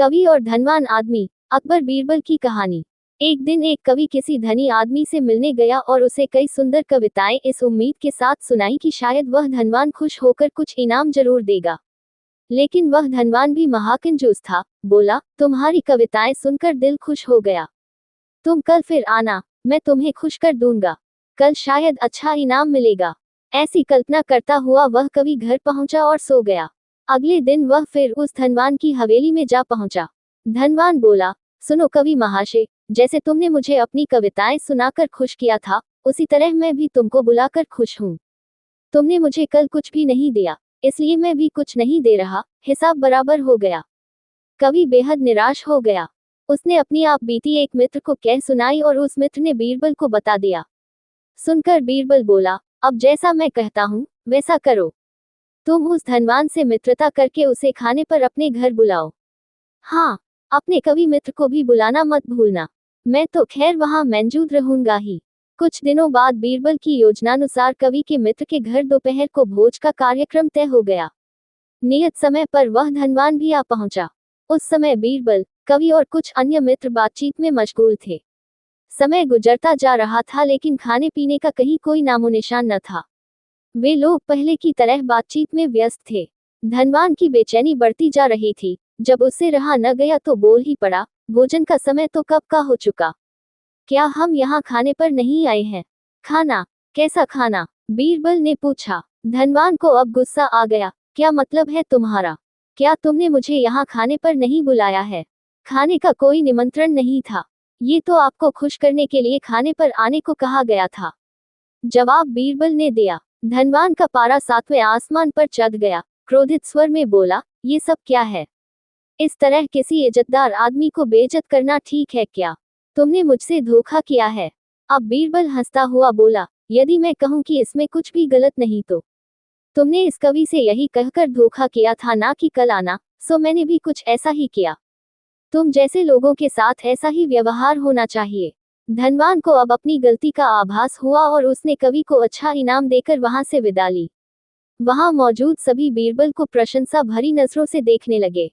कवि और धनवान आदमी। अकबर बीरबल की कहानी। एक दिन एक कवि किसी धनी आदमी से मिलने गया और उसे कई सुंदर कविताएं इस उम्मीद के साथ सुनाई कि शायद वह धनवान खुश होकर कुछ इनाम जरूर देगा। लेकिन वह धनवान भी महाकंजूस था। बोला, तुम्हारी कविताएं सुनकर दिल खुश हो गया। तुम कल फिर आना, मैं तुम्हें खुश कर दूंगा। कल शायद अच्छा इनाम मिलेगा। ऐसी कल्पना करता हुआ वह कवि घर पहुंचा और सो गया। अगले दिन वह फिर उस धनवान की हवेली में जा पहुंचा। धनवान बोला, सुनो कवि महाशय, जैसे तुमने मुझे अपनी कविताएं सुनाकर खुश किया था, उसी तरह मैं भी तुमको बुलाकर खुश हूँ। तुमने मुझे कल कुछ भी नहीं दिया, इसलिए मैं भी कुछ नहीं दे रहा, हिसाब बराबर हो गया। कवि बेहद निराश हो गया। उसने अपनी आप बीती एक मित्र को कह सुनाई और उस मित्र ने बीरबल को बता दिया। सुनकर बीरबल बोला, अब जैसा मैं कहता हूँ वैसा करो। तुम उस धनवान से मित्रता करके उसे खाने पर अपने घर बुलाओ। हाँ, अपने कवि मित्र को भी बुलाना मत भूलना। मैं तो खैर वहां मौजूद रहूंगा ही। कुछ दिनों बाद बीरबल की योजनानुसार कवि के मित्र के घर दोपहर को भोज का कार्यक्रम तय हो गया। नियत समय पर वह धनवान भी आ पहुंचा। उस समय बीरबल, कवि और कुछ अन्य मित्र बातचीत में मशगूल थे। समय गुजरता जा रहा था लेकिन खाने पीने का कहीं कोई नामो निशान न था। वे लोग पहले की तरह बातचीत में व्यस्त थे। धनवान की बेचैनी बढ़ती जा रही थी। जब उससे रहा न गया तो बोल ही पड़ा, भोजन का समय तो कब का हो चुका। क्या हम यहाँ खाने पर नहीं आए हैं? खाना? कैसा खाना? बीरबल ने पूछा। धनवान को अब गुस्सा आ गया। क्या मतलब है तुम्हारा? क्या तुमने मुझे यहाँ खाने पर नहीं बुलाया है? खाने का कोई निमंत्रण नहीं था। ये तो आपको खुश करने के लिए खाने पर आने को कहा गया था। जवाब बीरबल ने दिया। धनवान का पारा सातवें आसमान पर चढ़ गया। क्रोधित स्वर में बोला, ये सब क्या है? इस तरह किसी इज्जतदार आदमी को बेइज्जत करना ठीक है क्या? तुमने मुझसे धोखा किया है। अब बीरबल हंसता हुआ बोला, यदि मैं कहूं कि इसमें कुछ भी गलत नहीं तो तुमने इस कवि से यही कहकर धोखा किया था ना कि कल आना, सो मैंने भी कुछ ऐसा ही किया। तुम जैसे लोगों के साथ ऐसा ही व्यवहार होना चाहिए। धनवान को अब अपनी गलती का आभास हुआ और उसने कवि को अच्छा इनाम देकर वहां से विदा ली। वहां मौजूद सभी बीरबल को प्रशंसा भरी नजरों से देखने लगे।